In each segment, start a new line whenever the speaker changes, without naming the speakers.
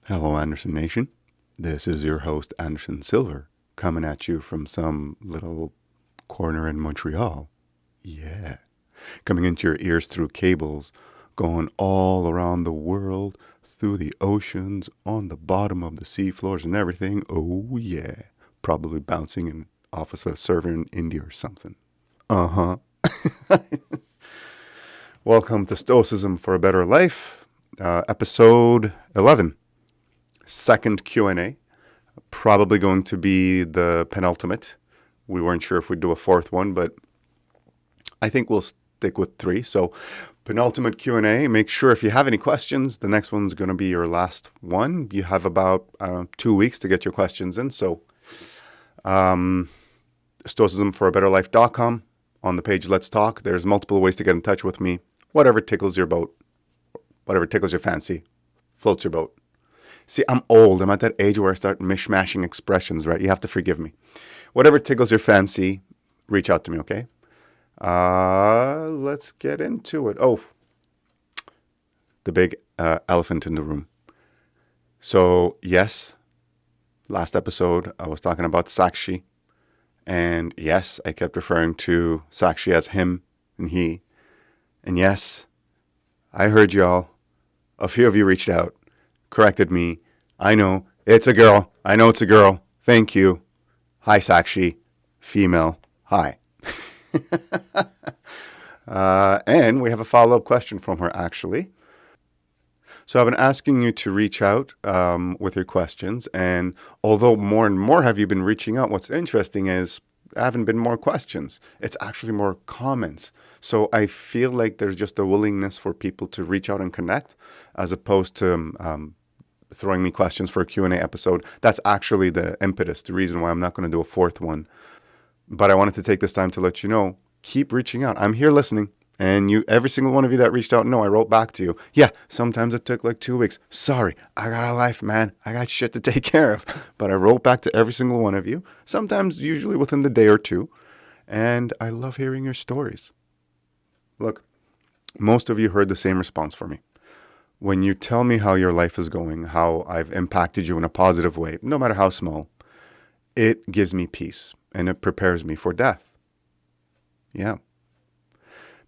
Hello, Anderson Nation. This is your host, Anderson Silver, coming at you from some little corner in Montreal. Yeah. Coming into your ears through cables, going all around the world, through the oceans, on the bottom of the seafloors and everything. Oh, yeah. Probably bouncing in off of a server in India or something. Uh-huh. Welcome to Stoicism for a Better Life, episode 11. Second Q&A, probably going to be the penultimate. We weren't sure if we'd do a fourth one, but I think we'll stick with 3. So penultimate Q&A. Make sure if you have any questions, the next one's going to be your last one. You have about 2 weeks to get your questions in. So stoicismforabetterlife.com. On the page Let's Talk, there's multiple ways to get in touch with me. Whatever tickles your boat, whatever tickles your fancy, floats your boat. See, I'm old. I'm at that age where I start mishmashing expressions, right? You have to forgive me. Whatever tickles your fancy, reach out to me, okay? Let's get into it. Oh, the big elephant in the room. So, yes, last episode, I was talking about Sakshi. And yes, I kept referring to Sakshi as him and he. And yes, I heard y'all. A few of you reached out, corrected me. I know it's a girl. I know it's a girl. Thank you. Hi, Sakshi. Female. Hi. And we have a follow-up question from her, actually. So I've been asking you to reach out with your questions. And although more and more have you been reaching out, what's interesting is there haven't been more questions. It's actually more comments. So I feel like there's just a willingness for people to reach out and connect as opposed to throwing me questions for a Q&A episode. That's actually the impetus, the reason why I'm not going to do a fourth one. But I wanted to take this time to let you know, keep reaching out. I'm here listening. And you, every single one of you that reached out, no, I wrote back to you. Yeah, sometimes it took like 2 weeks. Sorry, I got a life, man. I got shit to take care of. But I wrote back to every single one of you, sometimes usually within the day or two. And I love hearing your stories. Look, most of you heard the same response from me. When you tell me how your life is going, how I've impacted you in a positive way, no matter how small, it gives me peace and it prepares me for death. Yeah.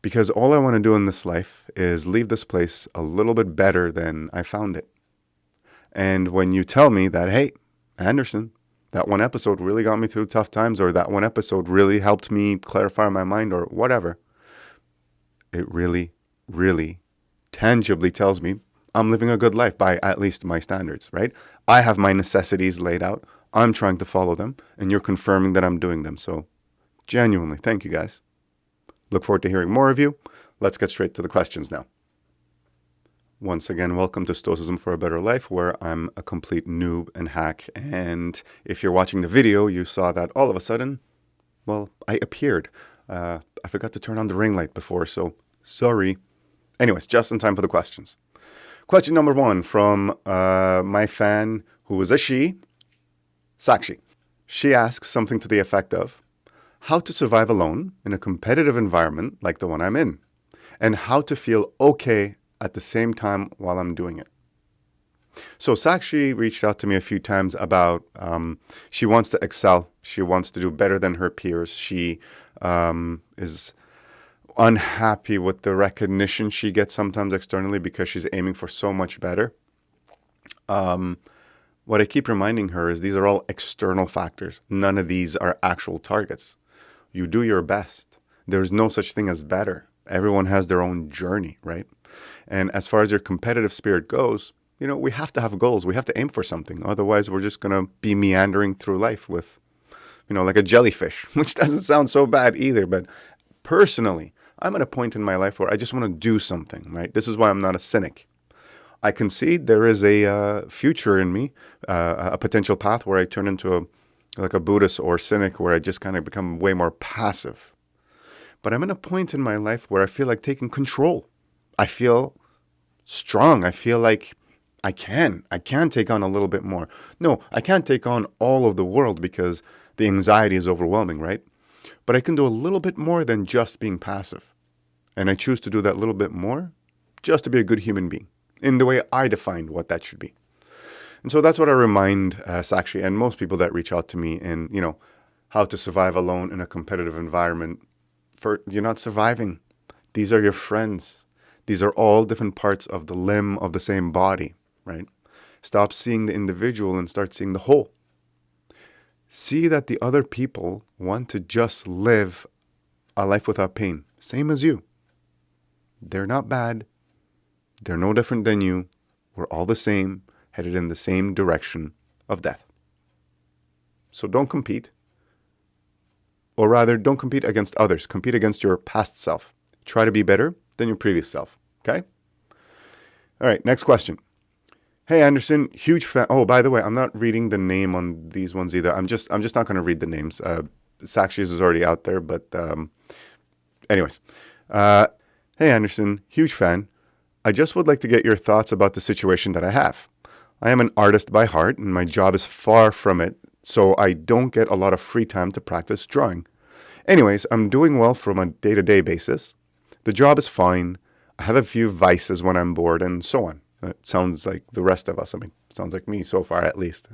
Because all I want to do in this life is leave this place a little bit better than I found it. And when you tell me that, hey, Anderson, that one episode really got me through tough times, or that one episode really helped me clarify my mind, or whatever, it really, really tangibly tells me I'm living a good life by at least my standards, right? I have my necessities laid out. I'm trying to follow them, and you're confirming that I'm doing them. So genuinely, thank you guys. Look forward to hearing more of you. Let's get straight to the questions now. Once again, welcome to Stoicism for a Better Life, where I'm a complete noob and hack. And if you're watching the video, you saw that all of a sudden, well, I appeared. I forgot to turn on the ring light before, so sorry. Anyways, just in time for the questions. Question number 1 from my fan, who is a she, Sakshi. She asks something to the effect of, how to survive alone in a competitive environment like the one I'm in, and how to feel okay at the same time while I'm doing it. So Sakshi reached out to me a few times about she wants to excel. She wants to do better than her peers. She is unhappy with the recognition she gets sometimes externally because she's aiming for so much better. What I keep reminding her is these are all external factors. None of these are actual targets. You do your best. There's no such thing as better. Everyone has their own journey, right? And as far as your competitive spirit goes, we have to have goals. We have to aim for something. Otherwise, we're just going to be meandering through life with, like a jellyfish, which doesn't sound so bad either. But personally, I'm at a point in my life where I just want to do something, right? This is why I'm not a cynic. I concede there is a future in me, a potential path where I turn into a Buddhist or cynic, where I just kind of become way more passive. But I'm in a point in my life where I feel like taking control. I feel strong. I feel like I can take on a little bit more. No, I can't take on all of the world because the anxiety is overwhelming, right? But I can do a little bit more than just being passive. And I choose to do that little bit more just to be a good human being in the way I defined what that should be. And so that's what I remind Sakshi and most people that reach out to me in, how to survive alone in a competitive environment. You're not surviving. These are your friends. These are all different parts of the limb of the same body, right? Stop seeing the individual and start seeing the whole. See that the other people want to just live a life without pain, same as you. They're not bad. They're no different than you. We're all the same, headed in the same direction of death. So don't compete. Or rather, don't compete against others. Compete against your past self. Try to be better than your previous self. Okay? All right, next question. Hey, Anderson, huge fan. Oh, by the way, I'm not reading the name on these ones either. I'm just not going to read the names. Sakshi's is already out there, but anyways. Hey, Anderson, huge fan. I just would like to get your thoughts about the situation that I have. I am an artist by heart, and my job is far from it, so I don't get a lot of free time to practice drawing. Anyways, I'm doing well from a day-to-day basis. The job is fine. I have a few vices when I'm bored, and so on. It sounds like the rest of us. I mean, sounds like me so far, at least.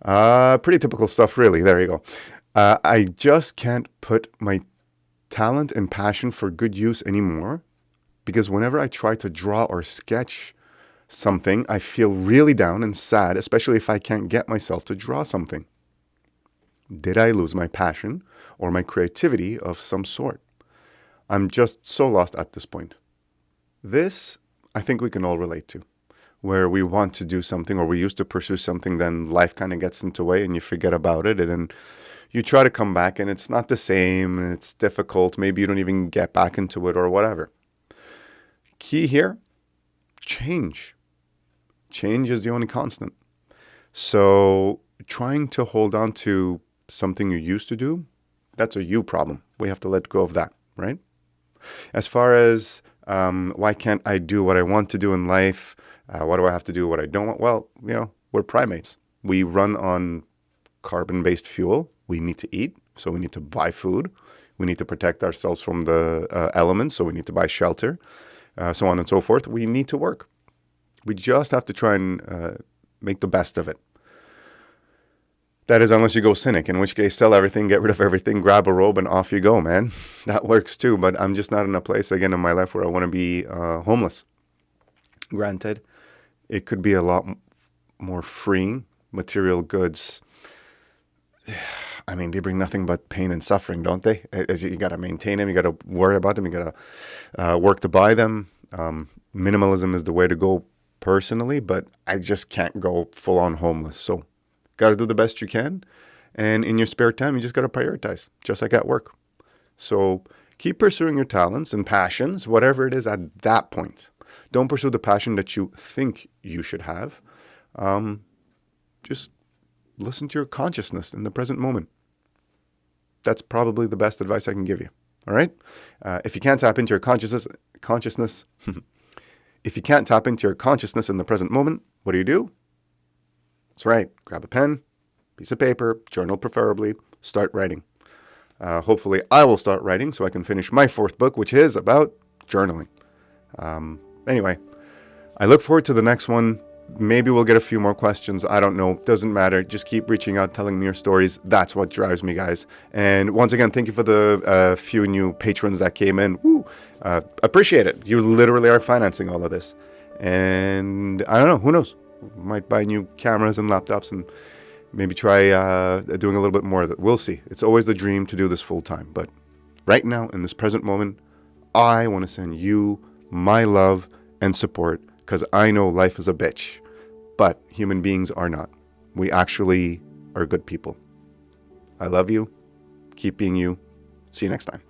Pretty typical stuff, really. There you go. I just can't put my talent and passion for good use anymore because whenever I try to draw or sketch something, I feel really down and sad, especially if I can't get myself to draw something. Did I lose my passion or my creativity of some sort? I'm just so lost at this point. This, I think we can all relate to, where we want to do something or we used to pursue something, then life kind of gets in the way and you forget about it, and then you try to come back and it's not the same and it's difficult. Maybe you don't even get back into it or whatever. Key here, change. Change is the only constant. So trying to hold on to something you used to do, that's a you problem. We have to let go of that, right? As far as why can't I do what I want to do in life? What do I have to do what I don't want? Well, we're primates. We run on carbon-based fuel. We need to eat, so we need to buy food. We need to protect ourselves from the elements, so we need to buy shelter, so on and so forth. We need to work. We just have to try and make the best of it. That is, unless you go cynic, in which case sell everything, get rid of everything, grab a robe, and off you go, man. That works too, but I'm just not in a place, again, in my life where I want to be homeless. Granted, it could be a lot more freeing. Material goods, I mean, they bring nothing but pain and suffering, don't they? You got to maintain them. You got to worry about them. You got to work to buy them. Minimalism is the way to go personally, but I just can't go full on homeless. So got to do the best you can. And in your spare time, you just got to prioritize, just like at work. So keep pursuing your talents and passions, whatever it is at that point. Don't pursue the passion that you think you should have. Just listen to your consciousness in the present moment. That's probably the best advice I can give you. All right? If you can't tap into your consciousness, if you can't tap into your consciousness in the present moment, what do? That's right. Grab a pen, piece of paper, journal preferably, start writing. Hopefully I will start writing so I can finish my 4th book, which is about journaling. Anyway, I look forward to the next one. Maybe we'll get a few more questions. I don't know. Doesn't matter. Just keep reaching out, telling me your stories. That's what drives me, guys. And once again, thank you for the few new patrons that came in. Woo! Appreciate it. You literally are financing all of this. And I don't know. Who knows? Might buy new cameras and laptops and maybe try doing a little bit more of it. We'll see. It's always the dream to do this full time. But right now, in this present moment, I want to send you my love and support, because I know life is a bitch, but human beings are not. We actually are good people. I love you. Keep being you. See you next time.